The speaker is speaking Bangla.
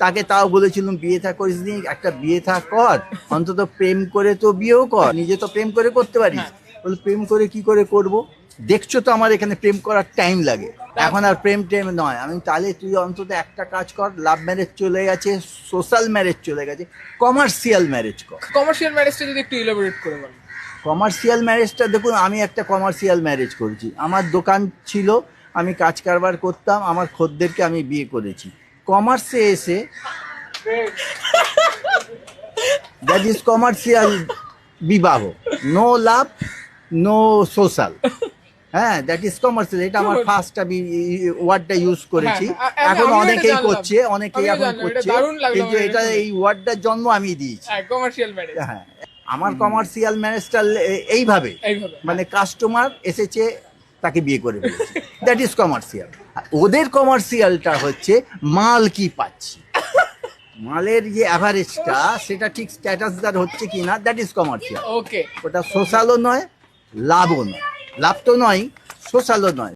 তাকে তাও বলেছিলাম বিয়ে থা করিস নি, একটা বিয়ে থা কর, অন্তত প্রেম করে তো বিয়েও কর, নিজে তো প্রেম করে করতে পারিস। বলে প্রেম করে কি করে করব, দেখছো তো আমার এখানে প্রেম করার টাইম লাগে, এখন আর প্রেম টেম নয়। আমি তাহলে তুই অন্তত একটা কাজ কর, লাভ ম্যারেজ চলে গেছে, সোশ্যাল ম্যারেজ চলে গেছে, কমার্শিয়াল ম্যারেজ কর। কমার্শিয়াল ম্যারেজটা যদি একটু ইলাবোরেট করে বলেন। কমার্শিয়াল ম্যারেজটা দেখুন, আমি একটা কমার্শিয়াল ম্যারেজ করেছি, আমার দোকান ছিল, আমি কাজ কারবার করতাম, আমার খদ্দেরকে আমি বিয়ে করেছি। কমার্সে এসে দ্যাট ইজ কমার্শিয়াল বিবাহ, নো লাভ, নো সোশ্যাল। হ্যাঁ, দ্যাট ইজ কমার্শিয়াল, এটা আমার ফার্স্ট আমি ওয়ার্ডটা ইউজ করেছি। হ্যাঁ, এখন আমিও এটা অনেকেই জানলাম। করছে, অনেকেই আমিও এখন জানলাম, এটা করছে, দারুণ লাগলো কিন্তু আমার এটা শুনে। এই ওয়ার্ডটার জন্ম আমি দিয়েছি। হ্যাঁ, কমার্শিয়াল ম্যারেজ। হ্যাঁ, আমার কমার্শিয়াল ম্যারেজটা এইভাবে, এইভাবে, মানে কাস্টমার এসেছে, তাকে বিয়ে করে ফেলেছে, দ্যাট ইজ কমার্শিয়াল। ওদের কমার্শিয়ালটা হচ্ছে মাল কি পাচ্ছি, মালের যে অ্যাভারেজটা সেটা ঠিক স্ট্যাটাসদার হচ্ছে কি না, দ্যাট ইজ কমার্শিয়াল। ওকে। ওটা সোশ্যালও নয়, লাভও নয়, লাভ তো নয়, সোশ্যালও নয়।